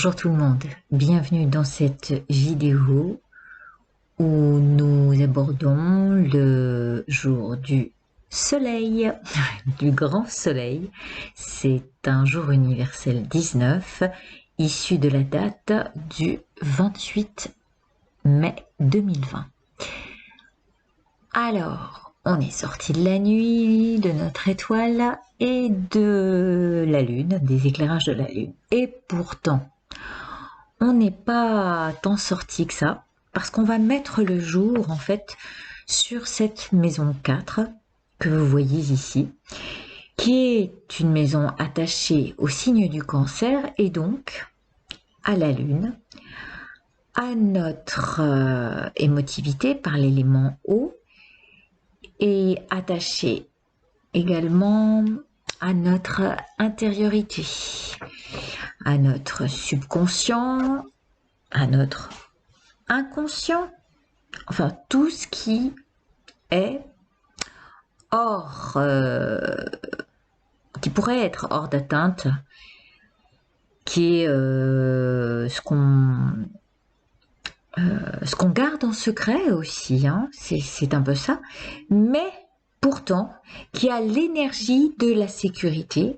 Bonjour tout le monde, bienvenue dans cette vidéo où nous abordons le jour du soleil, du grand soleil. C'est un jour universel 19, issu de la date du 28 mai 2020. Alors, on est sorti de la nuit, de notre étoile et de la lune, des éclairages de la lune. Et pourtant, on n'est pas tant sorti que ça, parce qu'on va mettre le jour en fait sur cette maison 4 que vous voyez ici, qui est une maison attachée au signe du Cancer et donc à la lune, à notre émotivité par l'élément eau et attachée également à notre intériorité, à notre subconscient, à notre inconscient, enfin tout ce qui est hors, qui pourrait être hors d'atteinte, qui est ce qu'on garde en secret aussi, hein, c'est un peu ça, mais pourtant qui a l'énergie de la sécurité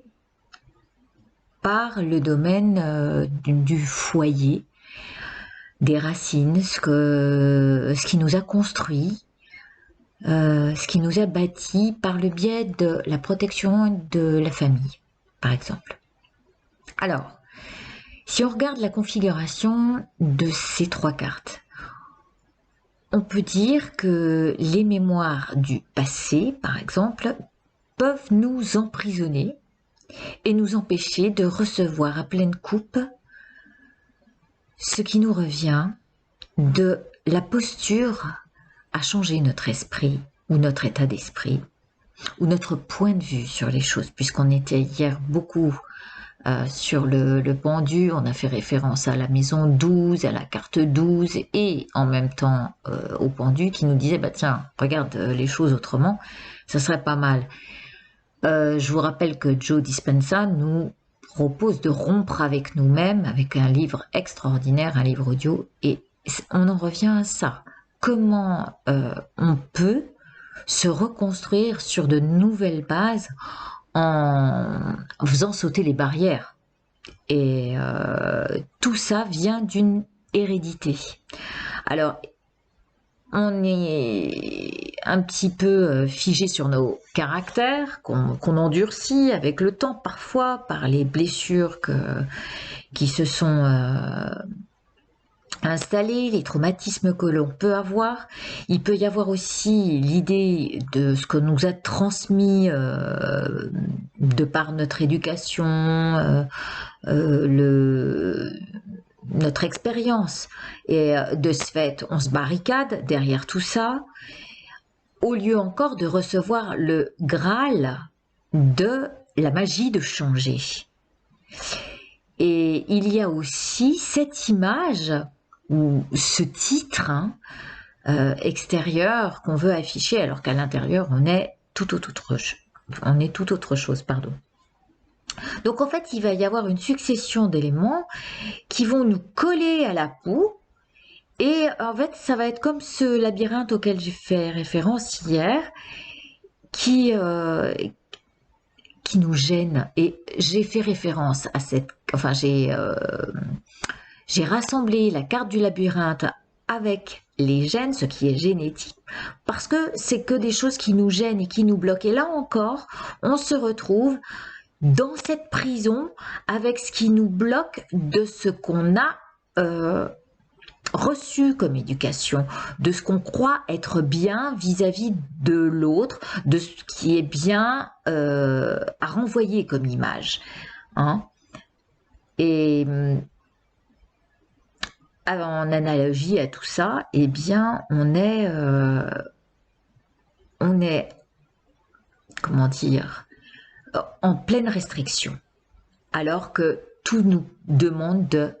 par le domaine du foyer, des racines, ce qui nous a construit, ce qui nous a bâti par le biais de la protection de la famille, par exemple. Alors, si on regarde la configuration de ces trois cartes, on peut dire que les mémoires du passé, par exemple, peuvent nous emprisonner et nous empêcher de recevoir à pleine coupe ce qui nous revient de la posture à changer notre esprit ou notre état d'esprit ou notre point de vue sur les choses, puisqu'on était hier beaucoup sur le pendu, on a fait référence à la maison 12, à la carte 12 et en même temps au pendu qui nous disait bah tiens, regarde les choses autrement, ça serait pas mal. Je vous rappelle que Joe Dispenza nous propose de rompre avec nous-mêmes avec un livre extraordinaire, un livre audio, et on en revient à ça. Comment on peut se reconstruire sur de nouvelles bases en faisant sauter les barrières. Et tout ça vient d'une hérédité. Alors, on est un petit peu figé sur nos caractères, qu'on endurcit avec le temps parfois par les blessures qui se sont installés, les traumatismes que l'on peut avoir. Il peut y avoir aussi l'idée de ce que nous a transmis de par notre éducation, notre expérience. Et de ce fait, on se barricade derrière tout ça, au lieu encore de recevoir le Graal de la magie de changer. Et il y a aussi cette image ou ce titre extérieur qu'on veut afficher alors qu'à l'intérieur on est tout autre chose, pardon. Donc en fait il va y avoir une succession d'éléments qui vont nous coller à la peau et en fait ça va être comme ce labyrinthe auquel j'ai fait référence hier qui nous gêne, et j'ai fait référence à cette, enfin j'ai rassemblé la carte du labyrinthe avec les gènes, ce qui est génétique, parce que c'est que des choses qui nous gênent et qui nous bloquent. Et là encore, on se retrouve dans cette prison avec ce qui nous bloque de ce qu'on a reçu comme éducation, de ce qu'on croit être bien vis-à-vis de l'autre, de ce qui est bien à renvoyer comme image. Hein. Et en analogie à tout ça, eh bien, on est comment dire, en pleine restriction, alors que tout nous demande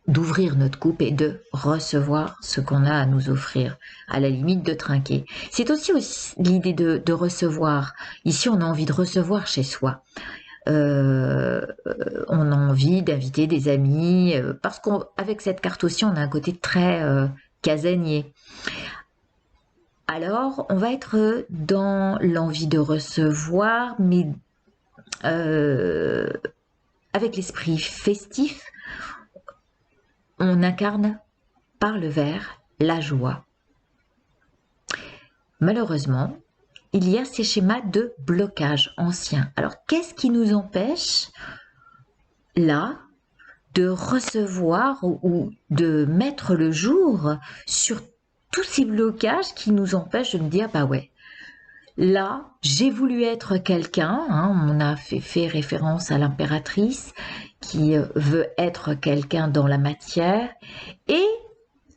d'ouvrir notre coupe et de recevoir ce qu'on a à nous offrir, à la limite de trinquer. C'est aussi l'idée de recevoir. Ici, on a envie de recevoir chez soi. on a envie d'inviter des amis, parce qu'avec cette carte aussi, on a un côté très casanier. Alors, on va être dans l'envie de recevoir, mais avec l'esprit festif, on incarne par le vert la joie. Malheureusement, il y a ces schémas de blocage anciens. Alors, qu'est-ce qui nous empêche, là, de recevoir ou de mettre le jour sur tous ces blocages qui nous empêchent de me dire, bah ouais, là, j'ai voulu être quelqu'un, hein, on a fait référence à l'impératrice qui veut être quelqu'un dans la matière et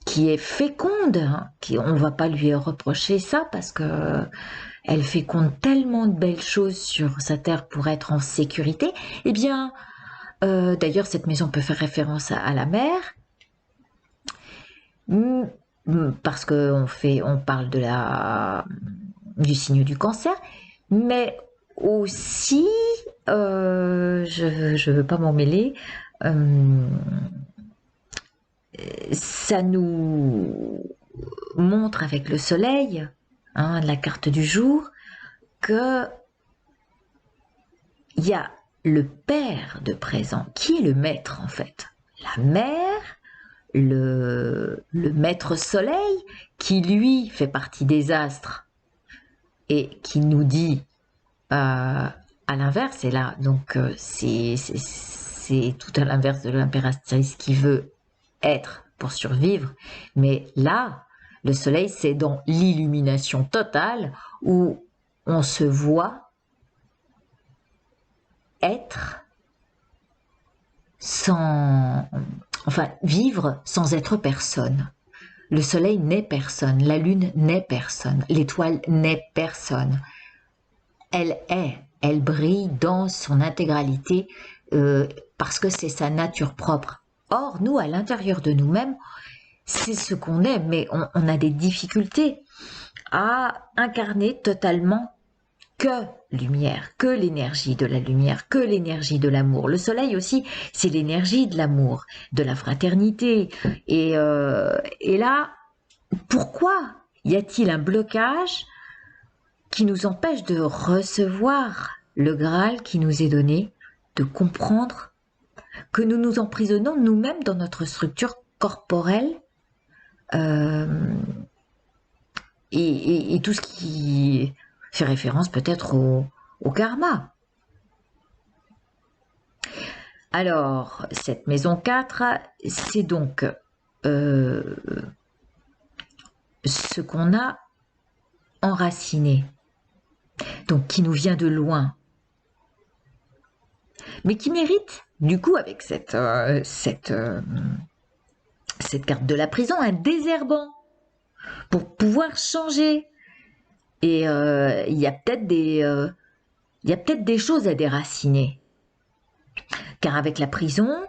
qui est féconde, hein, on ne va pas lui reprocher ça parce que elle féconde tellement de belles choses sur sa terre pour être en sécurité. Eh bien, d'ailleurs, cette maison peut faire référence à la mer, parce qu'on parle du signe du cancer, mais aussi, je ne veux pas m'en mêler, ça nous montre avec le soleil, hein, la carte du jour, que il y a le père de présent, qui est le maître en fait. La mère, le maître soleil, qui lui fait partie des astres et qui nous dit à l'inverse, et là donc c'est tout à l'inverse de l'impératrice qui veut être pour survivre, mais là, le soleil c'est dans l'illumination totale où on se voit être vivre sans être personne. Le soleil n'est personne, la lune n'est personne, l'étoile n'est personne. Elle brille dans son intégralité parce que c'est sa nature propre. Or, nous, à l'intérieur de nous-mêmes, c'est ce qu'on est, mais on a des difficultés à incarner totalement que lumière, que l'énergie de la lumière, que l'énergie de l'amour. Le soleil aussi, c'est l'énergie de l'amour, de la fraternité. Et là, pourquoi y a-t-il un blocage qui nous empêche de recevoir le Graal qui nous est donné, de comprendre que nous nous emprisonnons nous-mêmes dans notre structure corporelle et tout ce qui fait référence peut-être au karma. Alors, cette maison 4, c'est donc ce qu'on a enraciné, donc qui nous vient de loin, mais qui mérite, du coup, avec cette carte de la prison, un désherbant pour pouvoir changer. Et il y a peut-être des choses à déraciner. Car avec la prison,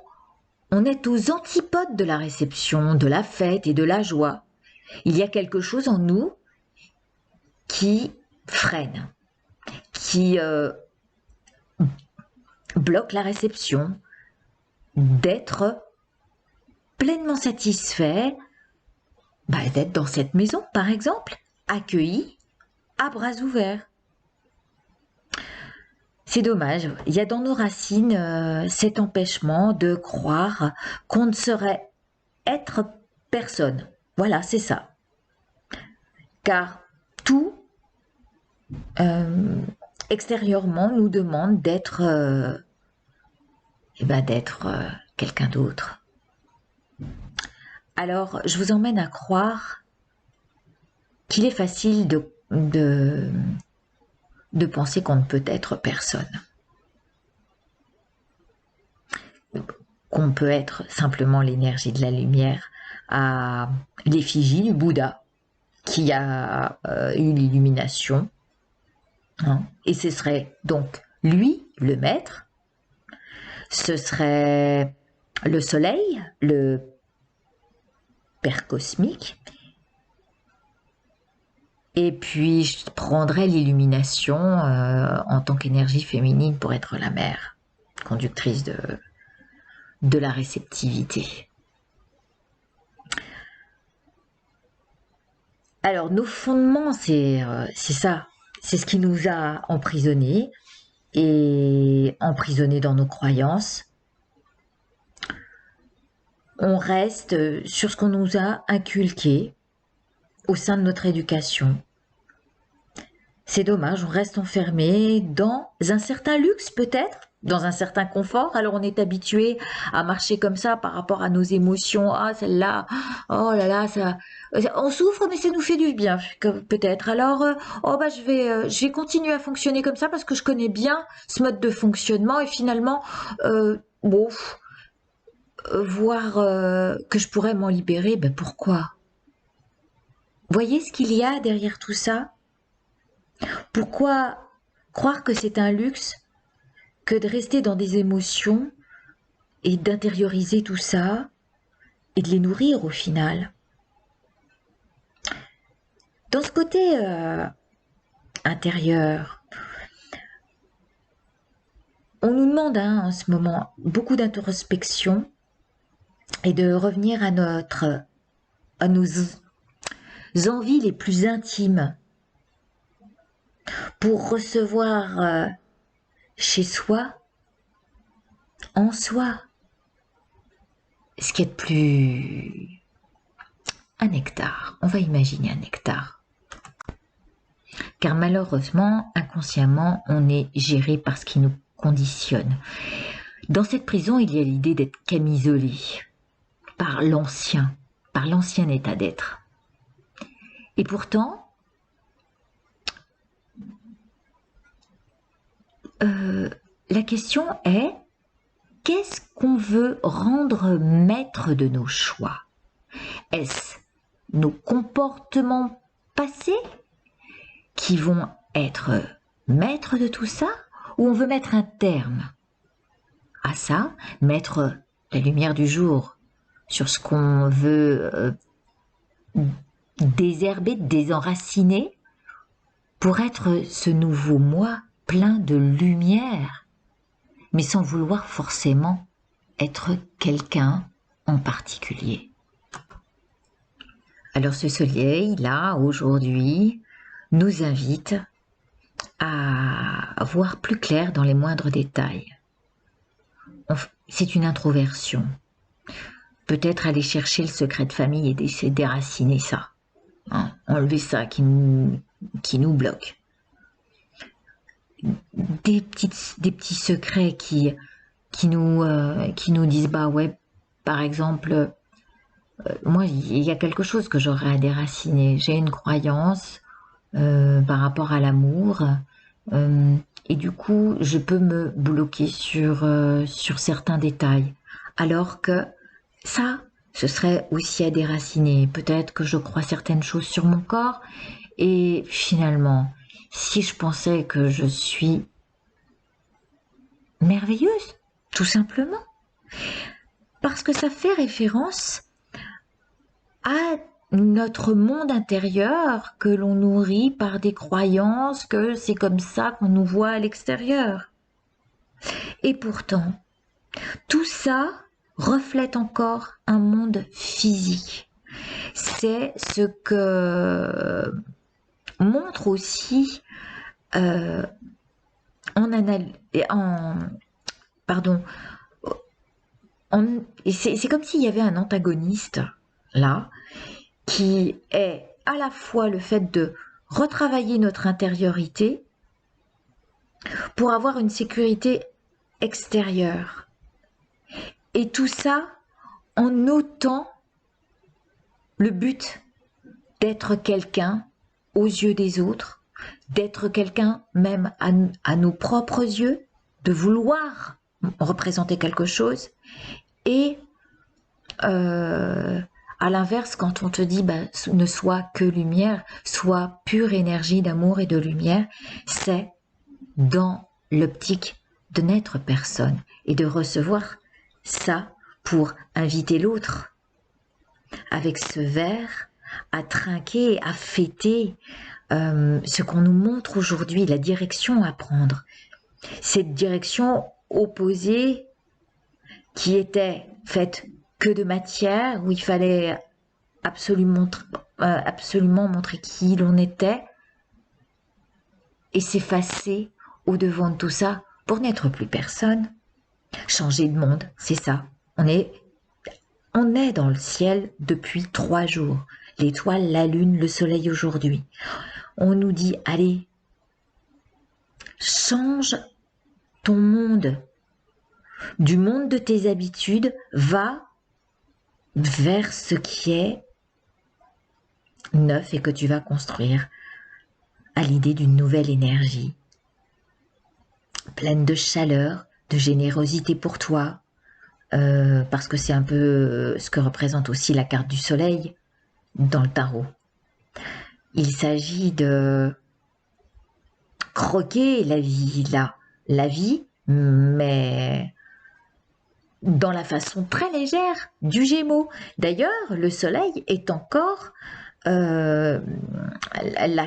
on est aux antipodes de la réception, de la fête et de la joie. Il y a quelque chose en nous qui freine, qui bloque la réception, d'être pleinement satisfait, d'être dans cette maison, par exemple, accueilli à bras ouverts. C'est dommage, il y a dans nos racines cet empêchement de croire qu'on ne saurait être personne. Voilà, c'est ça. Car tout extérieurement nous demande d'être quelqu'un d'autre. Alors, je vous emmène à croire qu'il est facile de penser qu'on ne peut être personne. Qu'on peut être simplement l'énergie de la lumière à l'effigie du Bouddha qui a eu l'illumination. Hein, et ce serait donc lui, le maître, ce serait le soleil, le père cosmique, Et puis, je prendrai l'illumination en tant qu'énergie féminine pour être la mère, conductrice de la réceptivité. Alors, nos fondements, c'est ça. C'est ce qui nous a emprisonnés et emprisonnés dans nos croyances. On reste sur ce qu'on nous a inculqué au sein de notre éducation. C'est dommage, on reste enfermé dans un certain luxe peut-être, dans un certain confort. Alors on est habitué à marcher comme ça par rapport à nos émotions. Ah celle-là, oh là là, ça, on souffre mais ça nous fait du bien peut-être. Alors oh bah je vais continuer à fonctionner comme ça parce que je connais bien ce mode de fonctionnement et finalement bon voir que je pourrais m'en libérer, ben pourquoi? Voyez ce qu'il y a derrière tout ça? Pourquoi croire que c'est un luxe que de rester dans des émotions et d'intérioriser tout ça et de les nourrir au final? Dans ce côté intérieur, on nous demande en ce moment beaucoup d'introspection et de revenir à nos envies les plus intimes pour recevoir chez soi, en soi, ce qui est de plus... un nectar. On va imaginer un nectar. Car malheureusement, inconsciemment, on est géré par ce qui nous conditionne. Dans cette prison, il y a l'idée d'être camisolé par l'ancien état d'être. Et pourtant, la question est, qu'est-ce qu'on veut rendre maître de nos choix? Est-ce nos comportements passés qui vont être maîtres de tout ça, ou on veut mettre un terme à ça, mettre la lumière du jour sur ce qu'on veut désherber, désenraciner, pour être ce nouveau moi plein de lumière, mais sans vouloir forcément être quelqu'un en particulier. Alors ce soleil, là, aujourd'hui, nous invite à voir plus clair dans les moindres détails. C'est une introversion. Peut-être aller chercher le secret de famille et d'essayer de déraciner ça. Hein, enlever ça qui nous bloque. Des petits secrets qui nous disent, bah ouais, par exemple, moi, il y a quelque chose que j'aurais à déraciner. J'ai une croyance par rapport à l'amour. Et du coup, je peux me bloquer sur certains détails. Alors que ça, ce serait aussi à déraciner. Peut-être que je crois certaines choses sur mon corps. Et finalement, si je pensais que je suis merveilleuse, tout simplement. Parce que ça fait référence à notre monde intérieur que l'on nourrit par des croyances que c'est comme ça qu'on nous voit à l'extérieur. Et pourtant, tout ça reflète encore un monde physique. C'est ce que montre aussi c'est comme s'il y avait un antagoniste là, qui est à la fois le fait de retravailler notre intériorité pour avoir une sécurité extérieure. Et tout ça en ôtant le but d'être quelqu'un aux yeux des autres, d'être quelqu'un même à nos propres yeux, de vouloir représenter quelque chose. Et à l'inverse, quand on te dit ne sois que lumière, sois pure énergie d'amour et de lumière, c'est dans l'optique de n'être personne et de recevoir ça pour inviter l'autre avec ce verre à trinquer, à fêter ce qu'on nous montre aujourd'hui, la direction à prendre. Cette direction opposée qui était faite que de matière, où il fallait absolument montrer qui l'on était et s'effacer au-devant de tout ça pour n'être plus personne. Changer de monde, c'est ça. On est dans le ciel depuis 3 jours. L'étoile, la lune, le soleil aujourd'hui. On nous dit, allez, change ton monde. Du monde de tes habitudes, va vers ce qui est neuf et que tu vas construire à l'idée d'une nouvelle énergie, pleine de chaleur, de générosité pour toi, parce que c'est un peu ce que représente aussi la carte du soleil dans le tarot. Il s'agit de croquer la vie, la vie, mais dans la façon très légère du Gémeaux. D'ailleurs, le soleil est encore la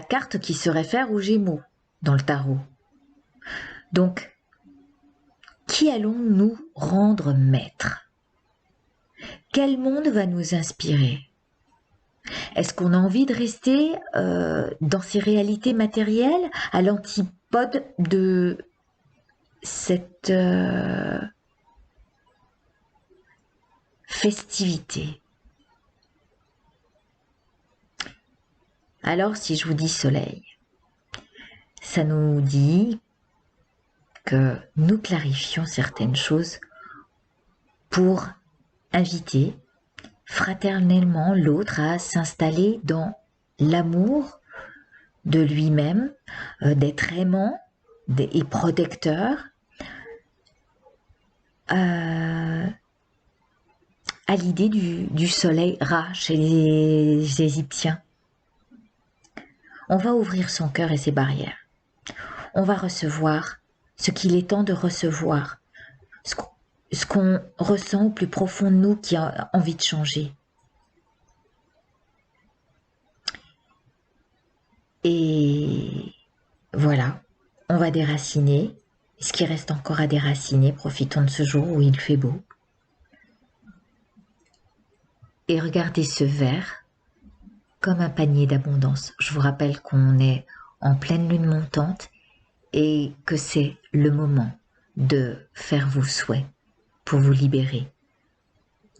carte qui se réfère au Gémeaux dans le tarot. Donc, qui allons-nous rendre maître? Quel monde va nous inspirer? Est-ce qu'on a envie de rester dans ces réalités matérielles, à l'antipode de cette festivité? Alors, si je vous dis soleil, ça nous dit que nous clarifions certaines choses pour inviter fraternellement l'autre à s'installer dans l'amour de lui-même, d'être aimant et protecteur, à l'idée du soleil Ra chez les Égyptiens. On va ouvrir son cœur et ses barrières. On va recevoir ce qu'il est temps de recevoir, ce qu'on ressent au plus profond de nous qui a envie de changer. Et voilà, on va déraciner. Ce qui reste encore à déraciner, profitons de ce jour où il fait beau. Et regardez ce verre comme un panier d'abondance. Je vous rappelle qu'on est en pleine lune montante et que c'est le moment de faire vos souhaits pour vous libérer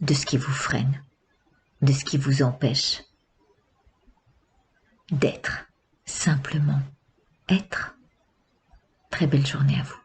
de ce qui vous freine, de ce qui vous empêche d'être, simplement être. Très belle journée à vous.